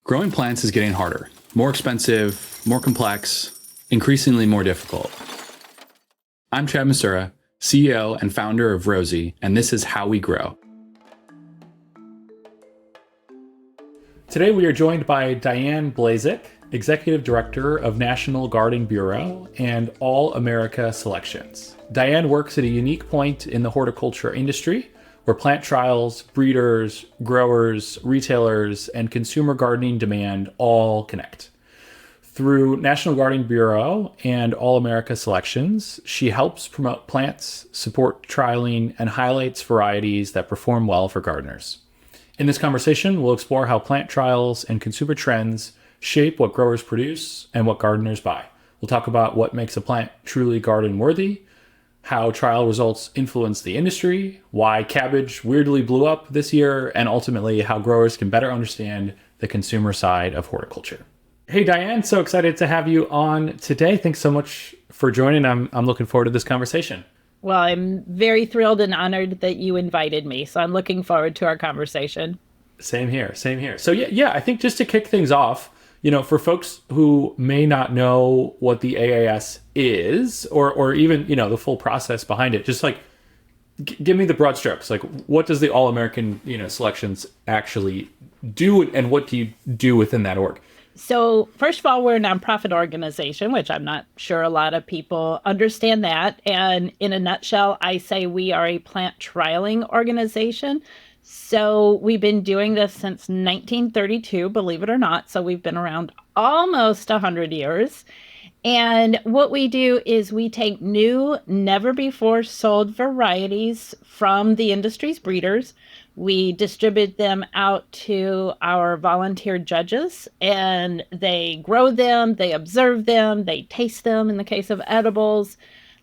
Growing plants is getting harder, more expensive, more complex, increasingly more difficult. I'm Chad Masura, CEO and founder of Rosie, and this is How We Grow. Today we are joined by Diane Blazek, Executive Director of National Garden Bureau and All America Selections. Diane works at a unique point in the horticulture industry where plant trials, breeders, growers, retailers, and consumer gardening demand all connect. Through National Garden Bureau and All America Selections, she helps promote plants, support trialing, and highlights varieties that perform well for gardeners. In this conversation, we'll explore how plant trials and consumer trends shape what growers produce and what gardeners buy. We'll talk about what makes a plant truly garden-worthy, how trial results influence the industry, why cabbage weirdly blew up this year, and ultimately how growers can better understand the consumer side of horticulture. Hey, Diane, so excited to have you on today. Thanks so much for joining. I'm looking forward to this conversation. Well, I'm very thrilled and honored that you invited me, so I'm looking forward to our conversation. Same here. So yeah, I think just to kick things off, for folks who may not know what the AAS is or even, the full process behind it, just like give me the broad strokes. Like, what does the All American, Selections actually do, and what do you do within that org? So first of all, we're a nonprofit organization, which I'm not sure a lot of people understand that. And in a nutshell, I say we are a plant trialing organization. So we've been doing this since 1932, believe it or not. So we've been around almost 100 years. And what we do is we take new, never before sold varieties from the industry's breeders. We distribute them out to our volunteer judges, and they grow them, they observe them, they taste them in the case of edibles.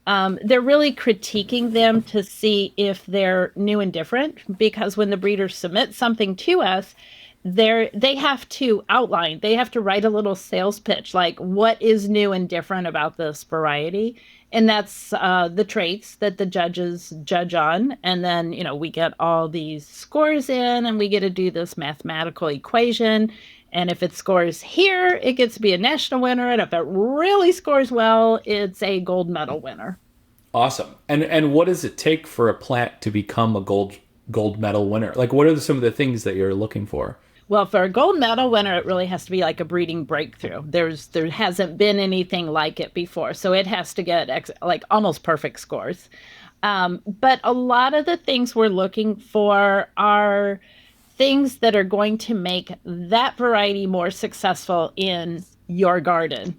They're really critiquing them to see if they're new and different, because when the breeders submit something to us, they have to outline, they have to write a little sales pitch, like what is new and different about this variety. And that's the traits that the judges judge on. And then, we get all these scores in and we get to do this mathematical equation. And if it scores here, it gets to be a national winner. And if it really scores well, it's a gold medal winner. Awesome. And what does it take for a plant to become a gold medal winner? Like, what are some of the things that you're looking for? Well, for a gold medal winner, it really has to be like a breeding breakthrough. There hasn't been anything like it before. So it has to get like almost perfect scores. But a lot of the things we're looking for are things that are going to make that variety more successful in your garden.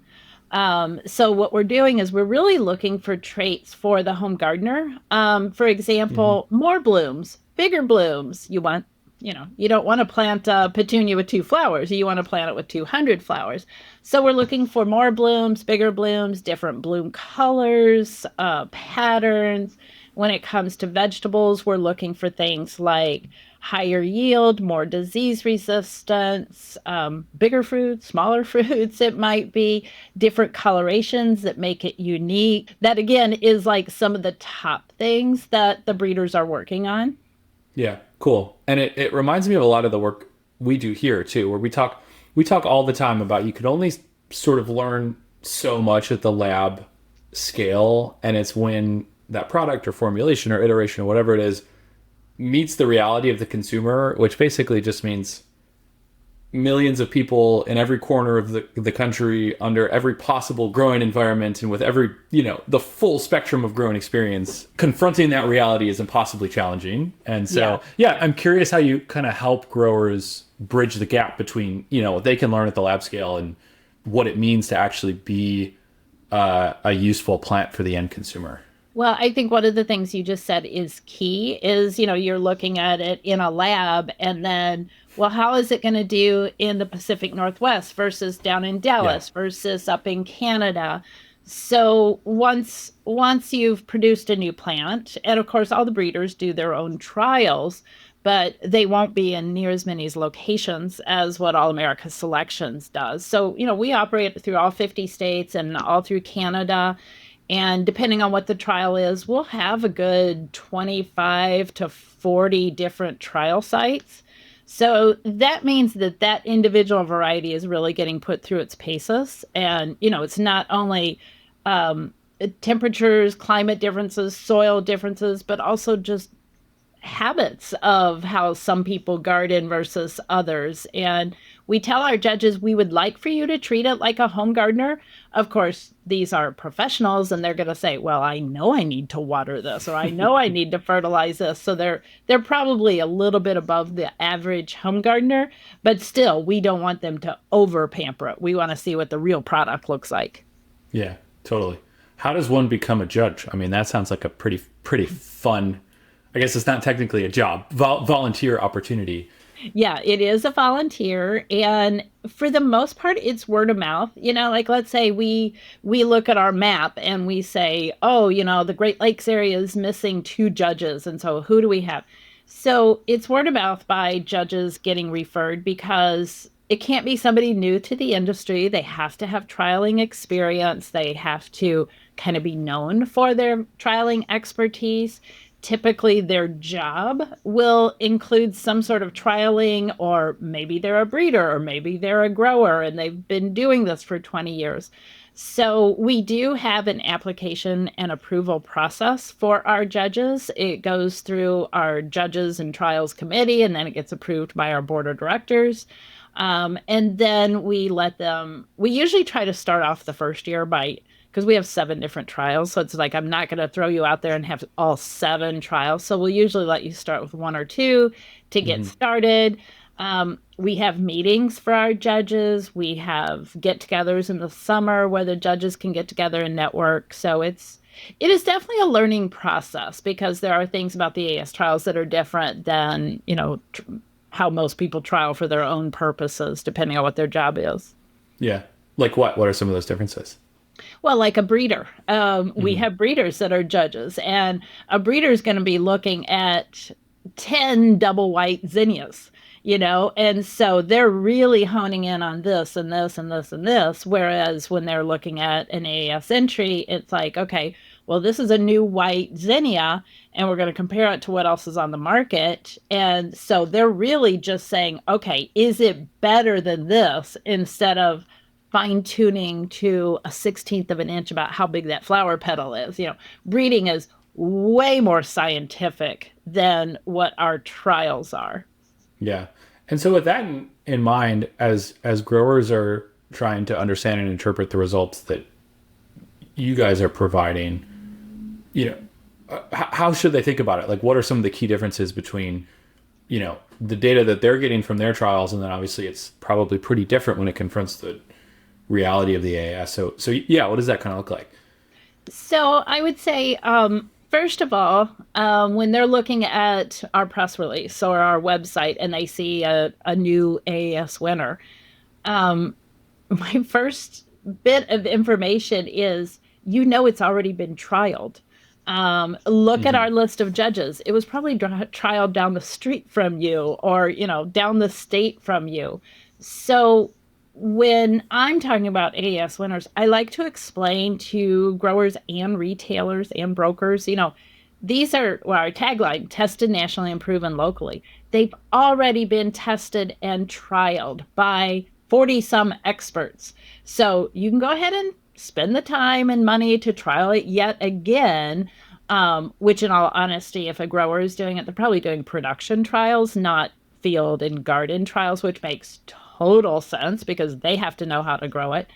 So what we're doing is we're really looking for traits for the home gardener. For example, more blooms, bigger blooms. You don't want to plant a petunia with 2 flowers. You want to plant it with 200 flowers. So we're looking for more blooms, bigger blooms, different bloom colors, patterns. When it comes to vegetables, we're looking for things like higher yield, more disease resistance, bigger fruits, smaller fruits. It might be different colorations that make it unique. That, again, is like some of the top things that the breeders are working on. Yeah, cool. And it reminds me of a lot of the work we do here too, where we talk all the time about you can only sort of learn so much at the lab scale, and it's when that product or formulation or iteration or whatever it is meets the reality of the consumer, which basically just means millions of people in every corner of the country under every possible growing environment and with every, the full spectrum of growing experience. Confronting that reality is impossibly challenging. And so, I'm curious how you kind of help growers bridge the gap between, what they can learn at the lab scale and what it means to actually be a useful plant for the end consumer. Well, I think one of the things you just said is key is, you're looking at it in a lab and then, well, how is it going to do in the Pacific Northwest versus down in Dallas versus up in Canada? So once you've produced a new plant, and of course, all the breeders do their own trials, but they won't be in near as many locations as what All America Selections does. So, we operate through all 50 states and all through Canada. And depending on what the trial is, we'll have a good 25 to 40 different trial sites. So that means that that individual variety is really getting put through its paces. And, it's not only um, temperatures, climate differences, soil differences, but also just habits of how some people garden versus others. And we tell our judges we would like for you to treat it like a home gardener. Of course, these are professionals and they're going to say, "Well, I know I need to water this or I know I need to fertilize this." So they're probably a little bit above the average home gardener, but still we don't want them to over pamper it. We want to see what the real product looks like. Yeah, totally. How does one become a judge? I mean, that sounds like a pretty fun. I guess it's not technically a job, volunteer opportunity. Yeah, it is a volunteer, and for the most part it's word of mouth. Like, let's say we look at our map and we say, "Oh, the Great Lakes area is missing 2 judges, and so who do we have?" So it's word of mouth by judges getting referred, because it can't be somebody new to the industry. They have to have trialing experience. They have to kind of be known for their trialing expertise. Typically, their job will include some sort of trialing, or maybe they're a breeder, or maybe they're a grower and they've been doing this for 20 years. So we do have an application and approval process for our judges. It goes through our judges and trials committee, and then it gets approved by our board of directors. And then we usually try to start off the first year because we have 7 different trials. So it's like, I'm not going to throw you out there and have all 7 trials. So we'll usually let you start with 1 or 2 to get started. We have meetings for our judges. We have get-togethers in the summer where the judges can get together and network. So it is definitely a learning process, because there are things about the AS trials that are different than, how most people trial for their own purposes, depending on what their job is. Yeah. Like what? What are some of those differences? Well, like a breeder. We have breeders that are judges, and a breeder is going to be looking at 10 double white zinnias, and so they're really honing in on this and this and this and this. Whereas when they're looking at an AAS entry, it's like, okay, well, this is a new white zinnia, and we're going to compare it to what else is on the market. And so they're really just saying, okay, is it better than this, instead of fine tuning to a 16th of an inch about how big that flower petal is. Breeding is way more scientific than what our trials are. Yeah. And so with that in mind, as growers are trying to understand and interpret the results that you guys are providing, how should they think about it? Like, what are some of the key differences between, the data that they're getting from their trials, and then obviously it's probably pretty different when it confronts the reality of the AAS. So yeah, what does that kind of look like? So I would say, first of all, when they're looking at our press release or our website and they see a new AAS winner, my first bit of information is, it's already been trialed. Look at our list of judges. It was probably trialed down the street from you, or, down the state from you. So when I'm talking about AAS winners, I like to explain to growers and retailers and brokers, these are, well, our tagline, tested nationally and proven locally. They've already been tested and trialed by 40 some experts. So you can go ahead and spend the time and money to trial it yet again, which in all honesty, if a grower is doing it, they're probably doing production trials, not field and garden trials, which makes total sense because they have to know how to grow it.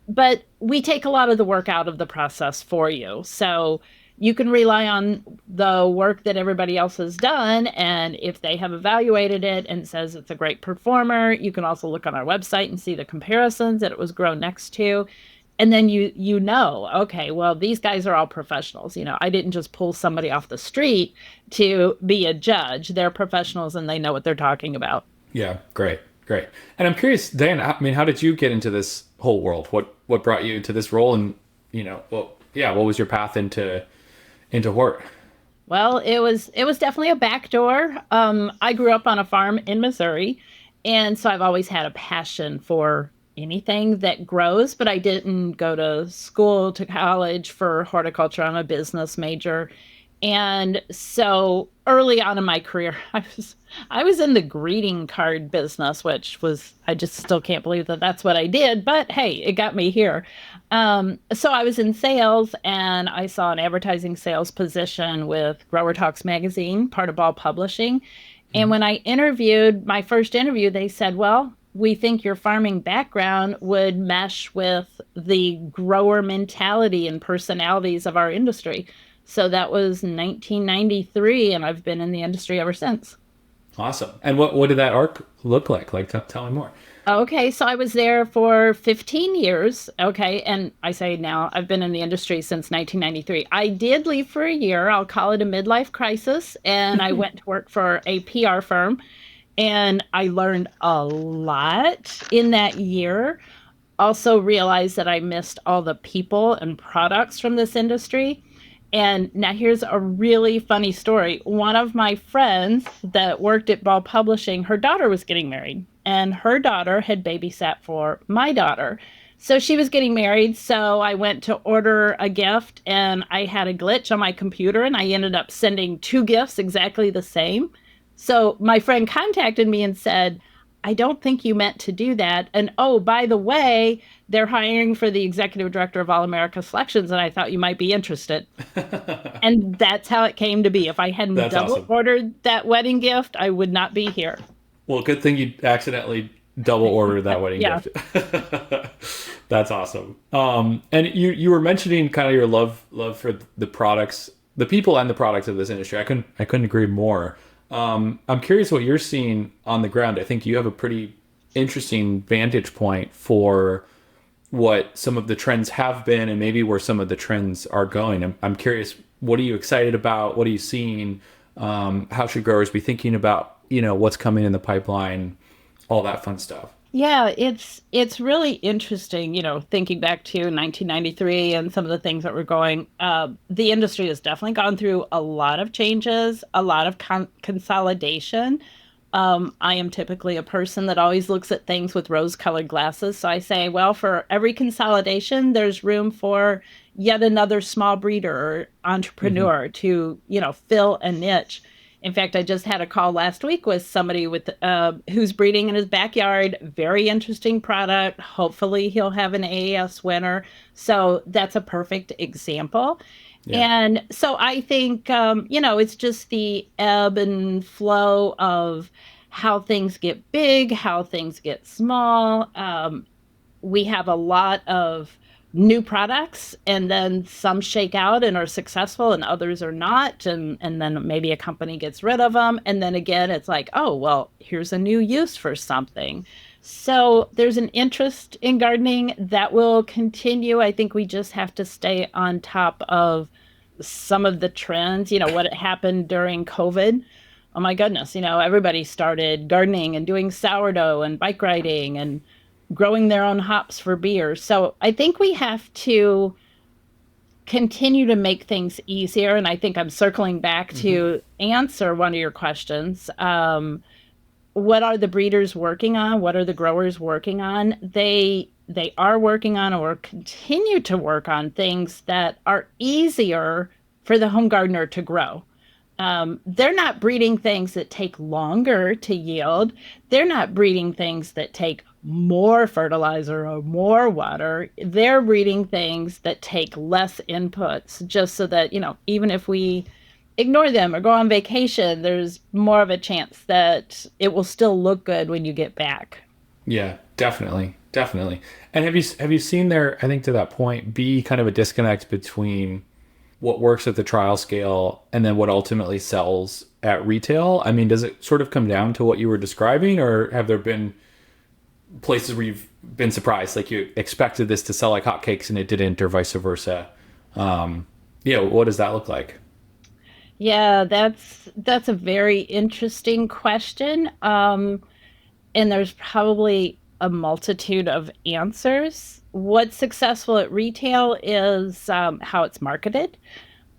But we take a lot of the work out of the process for you. So you can rely on the work that everybody else has done. And if they have evaluated it and says it's a great performer, you can also look on our website and see the comparisons that it was grown next to. And then okay, well, these guys are all professionals. I didn't just pull somebody off the street to be a judge. They're professionals and they know what they're talking about. Yeah, great. And I'm curious, Diane, how did you get into this whole world? What brought you to this role? And, what was your path into hort? Well, it was definitely a backdoor. I grew up on a farm in Missouri, and so I've always had a passion for anything that grows, but I didn't go to college for horticulture. I'm a business major. And so early on in my career, I was in the greeting card business, which was I just still can't believe that that's what I did, but hey, it got me here. So I was in sales and I saw an advertising sales position with Grower Talks magazine, part of Ball Publishing. And Mhm. when I interviewed, my first interview, they said, "Well, we think your farming background would mesh with the grower mentality and personalities of our industry." So that was 1993, and I've been in the industry ever since. Awesome. And what did that arc look like? Like, tell me more. Okay, so I was there for 15 years. Okay, and I say now I've been in the industry since 1993. I did leave for a year. I'll call it a midlife crisis, and I went to work for a PR firm, and I learned a lot in that year. Also realized that I missed all the people and products from this industry. And now here's a really funny story. One of my friends that worked at Ball Publishing, her daughter was getting married, and her daughter had babysat for my daughter. So she was getting married. So I went to order a gift, and I had a glitch on my computer, and I ended up sending two gifts exactly the same. So my friend contacted me and said, "I don't think you meant to do that. And oh, by the way, they're hiring for the executive director of All America Selections, and I thought you might be interested." And that's how it came to be. If I hadn't That's double awesome. ordered that wedding gift, I would not be here. Well, good thing you accidentally double ordered that wedding Yeah. gift. That's awesome. And you were mentioning kind of your love for the products, the people and the products of this industry. I couldn't agree more. I'm curious what you're seeing on the ground. I think you have a pretty interesting vantage point for what some of the trends have been and maybe where some of the trends are going. I'm curious, what are you excited about? What are you seeing? How should growers be thinking about, what's coming in the pipeline, all that fun stuff? Yeah, it's really interesting, thinking back to 1993 and some of the things that were going. The industry has definitely gone through a lot of changes, a lot of consolidation. I am typically a person that always looks at things with rose-colored glasses. So I say, well, for every consolidation, there's room for yet another small breeder or Hmm. entrepreneur to, fill a niche. In fact, I just had a call last week with somebody with who's breeding in his backyard. Very interesting product. Hopefully, he'll have an AAS winner. So that's a perfect example. Yeah. And so I think, it's just the ebb and flow of how things get big, how things get small. We have a lot of new products, and then some shake out and are successful and others are not, and then maybe a company gets rid of them, and then again it's like, oh well, here's a new use for something. So there's an interest in gardening that will continue. I think we just have to stay on top of some of the trends. What happened during COVID. Oh my goodness, everybody started gardening and doing sourdough and bike riding and growing their own hops for beer. So I think we have to continue to make things easier. And I think I'm circling back Hmm. to answer one of your questions. What are the breeders working on? What are the growers working on? They are working on or continue to work on things that are easier for the home gardener to grow. They're not breeding things that take longer to yield. They're not breeding things that take more fertilizer or more water. They're breeding things that take less inputs, just so that, even if we ignore them or go on vacation, there's more of a chance that it will still look good when you get back. Yeah, definitely, definitely. And have you seen there? I think to that point, be kind of a disconnect between what works at the trial scale and then what ultimately sells at retail. I mean, does it sort of come down to what you were describing, or have there been places where you've been surprised, like you expected this to sell like hotcakes and it didn't, or vice versa? Yeah, what does that look like? Yeah, that's a very interesting question. And there's probably a multitude of answers. What's successful at retail is how it's marketed,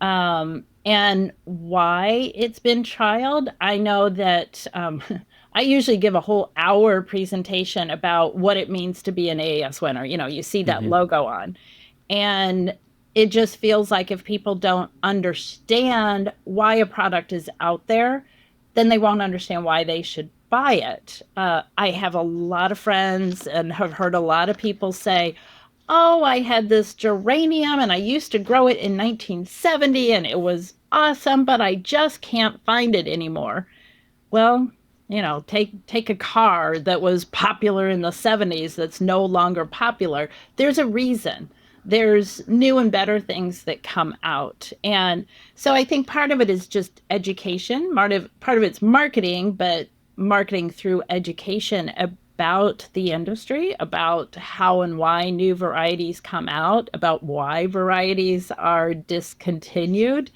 and why it's been trialed. I know that I usually give a whole hour presentation about what it means to be an AAS winner. You see that Hmm. logo on. And it just feels like if people don't understand why a product is out there, then they won't understand why they should buy it. I have a lot of friends and have heard a lot of people say, oh, I had this geranium and I used to grow it in 1970 and it was awesome, but I just can't find it anymore. Well, take a car that was popular in the 70s that's no longer popular. There's a reason. There's new and better things that come out. And so I think part of it is just education. Part of it's marketing, but marketing through education about the industry, about how and why new varieties come out, about why varieties are discontinued,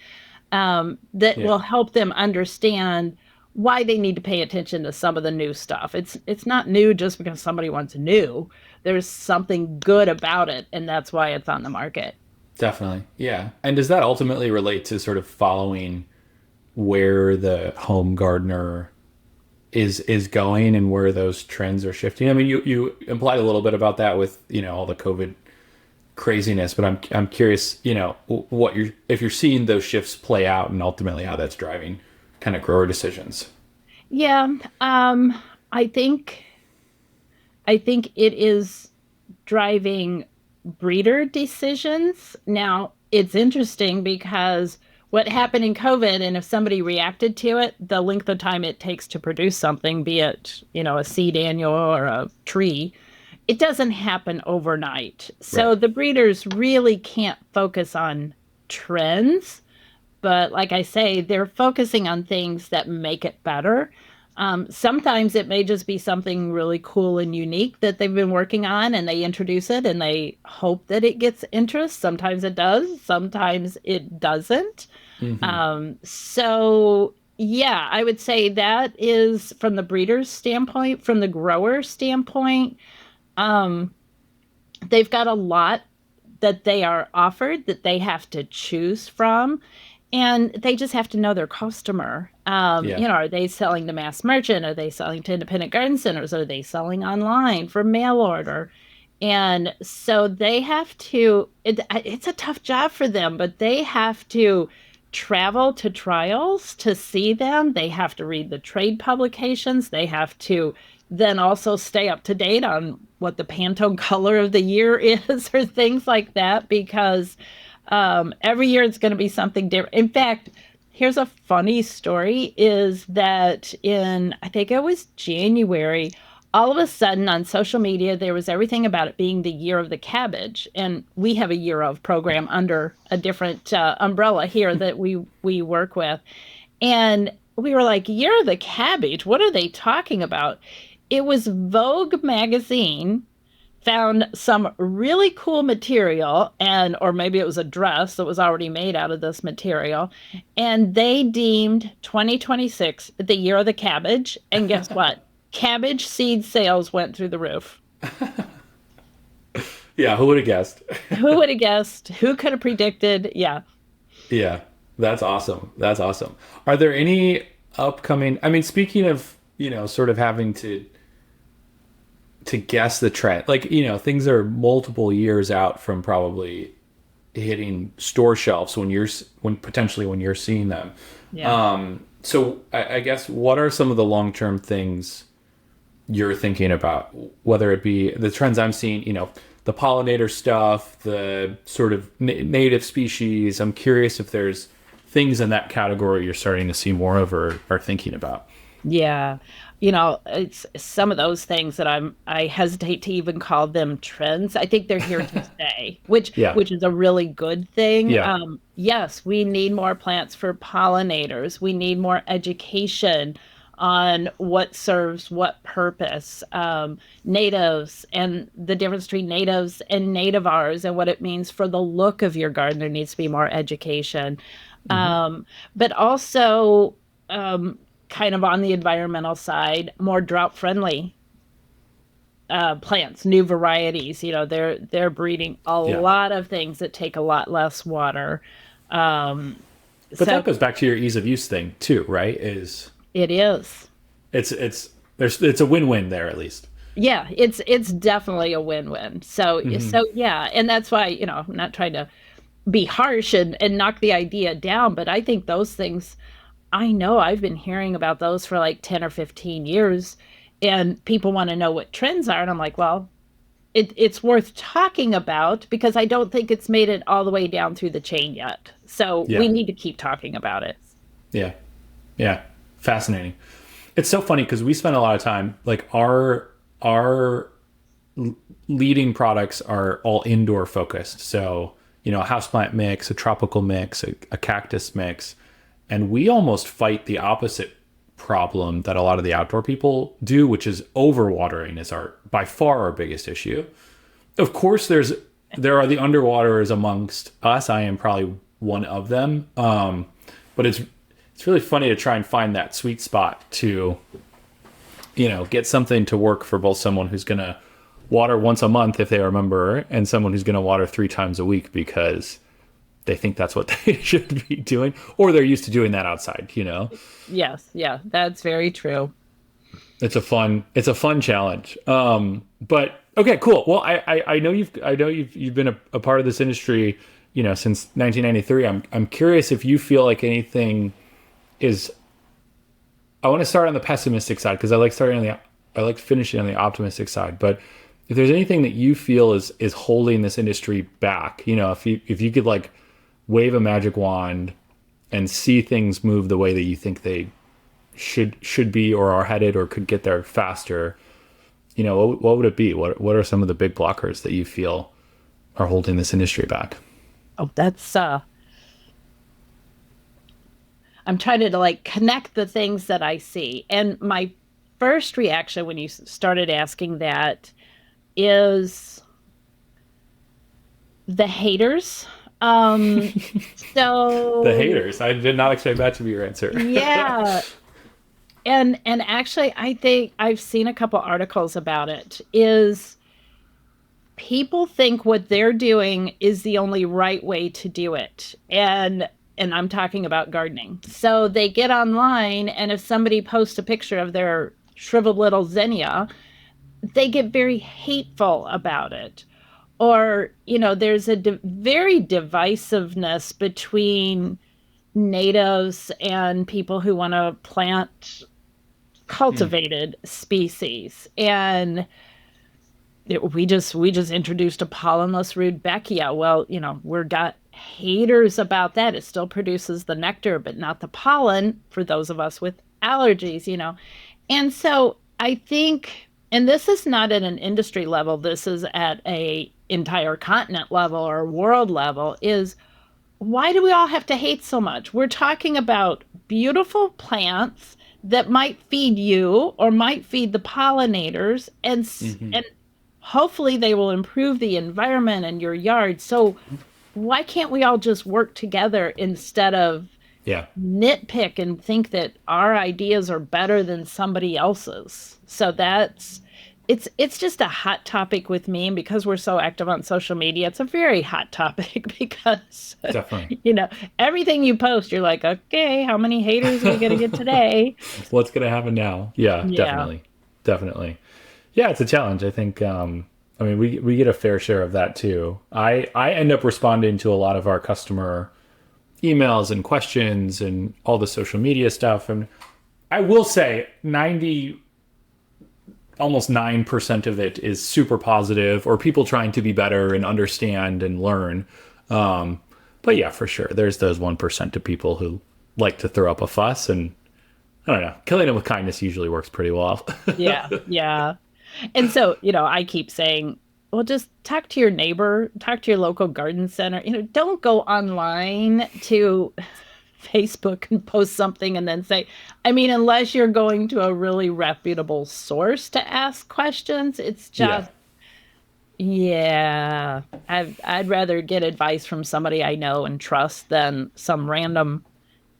that Yeah. will help them understand why they need to pay attention to some of the new stuff. It's not new just because somebody wants new. There's something good about it, and that's why it's on the market. Definitely. Yeah. And does that ultimately relate to sort of following where the home gardener is going and where those trends are shifting? I mean, you implied a little bit about that with, all the COVID craziness, but I'm curious, what if you're seeing those shifts play out and ultimately how that's driving kind of grower decisions. Yeah, I think it is driving breeder decisions. Now, it's interesting because what happened in COVID, and if somebody reacted to it, the length of time it takes to produce something, be it, a seed annual or a tree, it doesn't happen overnight. So Right. the breeders really can't focus on trends. But like I say, they're focusing on things that make it better. Sometimes it may just be something really cool and unique that they've been working on and they introduce it and they hope that it gets interest. Sometimes it does, sometimes it doesn't. Hmm. So, yeah, I would say that is from the breeder's standpoint. From the grower standpoint, they've got a lot that they are offered that they have to choose from. And they just have to know their customer. Yeah. Are they selling to mass merchant? Are they selling to independent garden centers? Are they selling online for mail order? And so they have to, it's a tough job for them, but they have to travel to trials to see them. They have to read the trade publications. They have to then also stay up to date on what the Pantone color of the year is or things like that, because every year it's going to be something different. In fact, here's a funny story is that I think it was January, all of a sudden on social media, there was everything about it being the year of the cabbage. And we have a year of program under a different umbrella here that we work with. And we were like, year of the cabbage? What are they talking about? It was Vogue magazine found some really cool material, and or maybe it was a dress that was already made out of this material, and they deemed 2026 the year of the cabbage. And guess what? Cabbage seed sales went through the roof. Yeah. Who would have guessed? Who would have guessed? Who could have predicted? Yeah. Yeah. That's awesome. That's awesome. Are there any upcoming, I mean, speaking of, sort of having to guess the trend, like, things are multiple years out from probably hitting store shelves when you're seeing them. Yeah. So I guess what are some of the long-term things you're thinking about, whether it be the trends I'm seeing, the pollinator stuff, the sort of native species. I'm curious if there's things in that category you're starting to see more of or are thinking about. Yeah. It's some of those things that I hesitate to even call them trends. I think they're here to stay, which Yeah. which is a really good thing. Yeah. Yes, we need more plants for pollinators. We need more education on what serves what purpose. Natives and the difference between natives and nativars and what it means for the look of your garden. There needs to be more education. Hmm. But also, kind of on the environmental side, more drought friendly plants, new varieties. They're breeding a Yeah. lot of things that take a lot less water. Um, But so that goes back to your ease of use thing too, right? Is it is. it's a win-win there at least. Yeah, it's definitely a win-win. So Hmm. so yeah, and that's why, I'm not trying to be harsh and knock the idea down, but I think those things, I know I've been hearing about those for like 10 or 15 years, and people want to know what trends are. And I'm like, well, it's worth talking about because I don't think it's made it all the way down through the chain yet. So Yeah. we need to keep talking about it. Yeah. Yeah. Fascinating. It's so funny because we spend a lot of time, like our leading products are all indoor focused. So, a houseplant mix, a tropical mix, a cactus mix. And we almost fight the opposite problem that a lot of the outdoor people do, which is overwatering is by far our biggest issue. Of course, there are the underwaterers amongst us. I am probably one of them. But it's really funny to try and find that sweet spot to, get something to work for both someone who's going to water once a month if they remember, and someone who's going to water 3 times a week because they think that's what they should be doing, or they're used to doing that outside, Yes, yeah, that's very true. It's a fun challenge. But okay, cool. Well, I know you've been a part of this industry, since 1993. I'm curious if you feel like anything is. I want to start on the pessimistic side because I like finishing on the optimistic side. But if there's anything that you feel is holding this industry back, if you could like wave a magic wand and see things move the way that you think they should be or are headed or could get there faster, what would it be? What are some of the big blockers that you feel are holding this industry back? Oh, that's I'm trying to like connect the things that I see. And my first reaction when you started asking that is the haters. So the haters. I did not expect that to be your answer. Yeah. And actually I think I've seen a couple articles about it, is people think what they're doing is the only right way to do it. And I'm talking about gardening. So they get online, and if somebody posts a picture of their shriveled little zinnia, they get very hateful about it. Or, there's a very divisiveness between natives and people who want to plant cultivated species. And we just introduced a pollenless rudbeckia. Well, we've got haters about that. It still produces the nectar, but not the pollen for those of us with allergies, And so I think, and this is not at an industry level, this is at a entire continent level or world level, is why do we all have to hate so much? We're talking about beautiful plants that might feed you or might feed the pollinators, and hopefully they will improve the environment in your yard. So why can't we all just work together instead of nitpick and think that our ideas are better than somebody else's? So it's just a hot topic with me, and because we're so active on social media, it's a very hot topic because definitely, everything you post, you're like, okay, how many haters are we gonna get today? What's gonna happen now? Yeah, definitely. Yeah, it's a challenge. I think. We get a fair share of that too. I end up responding to a lot of our customer emails and questions and all the social media stuff, and I will say almost 9% of it is super positive, or people trying to be better and understand and learn. But yeah, for sure, there's those 1% of people who like to throw up a fuss, and I don't know, killing them with kindness usually works pretty well. Yeah. And so, I keep saying, well, just talk to your neighbor, talk to your local garden center. Don't go online to Facebook and post something and then say, unless you're going to a really reputable source to ask questions, it's just, I'd rather get advice from somebody I know and trust than some random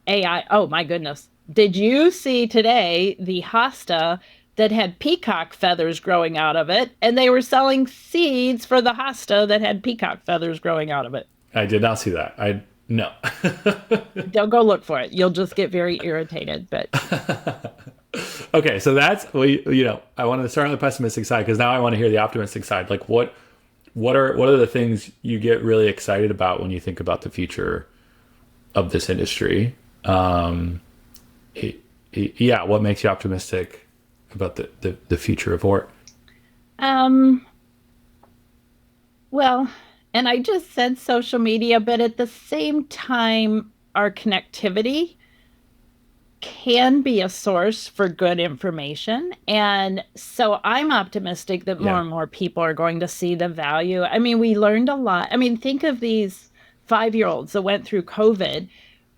AI. Oh my goodness. Did you see today the hosta that had peacock feathers growing out of it, and they were selling seeds for the hosta that had peacock feathers growing out of it? I did not see that. No. Don't go look for it. You'll just get very irritated. But okay, so that's I wanted to start on the pessimistic side because now I want to hear the optimistic side. Like, what what are the things you get really excited about when you think about the future of this industry? Yeah, what makes you optimistic about the future of hort? Um, well, and I just said social media, but at the same time, our connectivity can be a source for good information. And so I'm optimistic that more Yeah. and more people are going to see the value. I mean, we learned a lot. I mean, think of these 5-year-olds that went through COVID.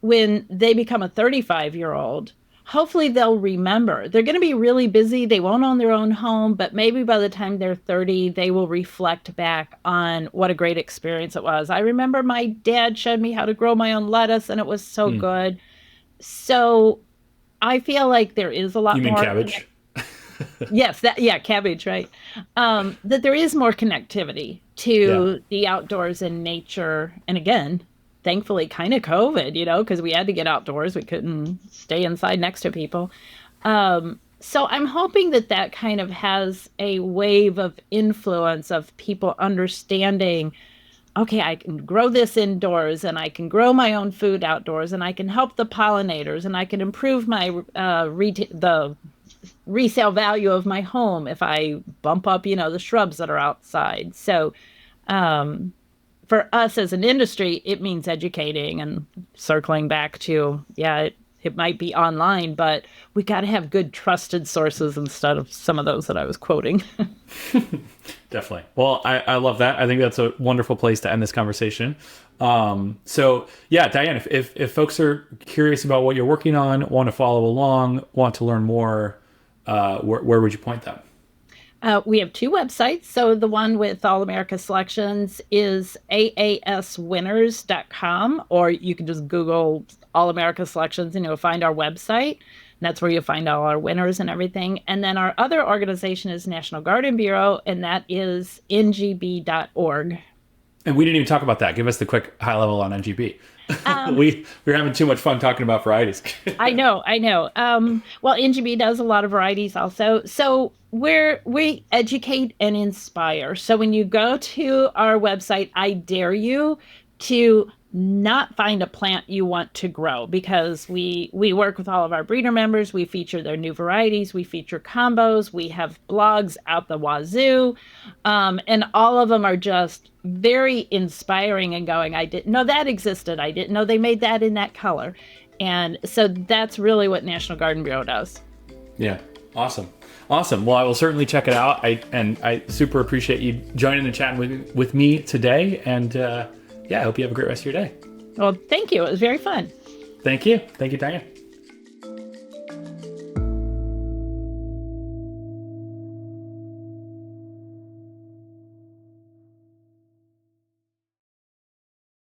When they become a 35-year-old, hopefully they'll remember. They're going to be really busy. They won't own their own home, but maybe by the time they're 30, they will reflect back on what a great experience it was. I remember my dad showed me how to grow my own lettuce, and it was so Hmm. good. So I feel like there is a You lot mean more. cabbage? Yes, that yeah, cabbage, right? That there is more connectivity Yeah. to the outdoors and nature. And again, thankfully, kind of COVID, because we had to get outdoors. We couldn't stay inside next to people. So I'm hoping that that kind of has a wave of influence of people understanding, okay, I can grow this indoors and I can grow my own food outdoors and I can help the pollinators and I can improve my the resale value of my home if I bump up, the shrubs that are outside. So for us as an industry, it means educating and circling back to, yeah, it might be online, but we got to have good trusted sources instead of some of those that I was quoting. Definitely. Well, I love that. I think that's a wonderful place to end this conversation. So yeah, Diane, if folks are curious about what you're working on, want to follow along, want to learn more, where would you point them? We have two websites. So the one with All America Selections is aaswinners.com, or you can just Google All America Selections and you'll find our website. And that's where you'll find all our winners and everything. And then our other organization is National Garden Bureau, and that is ngb.org. And we didn't even talk about that. Give us the quick high level on NGB. Um, We're having too much fun talking about varieties. I know, I know. Well, NGB does a lot of varieties also. So we educate and inspire. So when you go to our website, I dare you to not find a plant you want to grow, because we work with all of our breeder members. We feature their new varieties. We feature combos. We have blogs out the wazoo. And all of them are just very inspiring and going, I didn't know that existed. I didn't know they made that in that color. And so that's really what National Garden Bureau does. Yeah. Awesome. Awesome. Well, I will certainly check it out. I super appreciate you joining and chatting with me today. And yeah, I hope you have a great rest of your day. Well, thank you. It was very fun. Thank you. Thank you, Diane.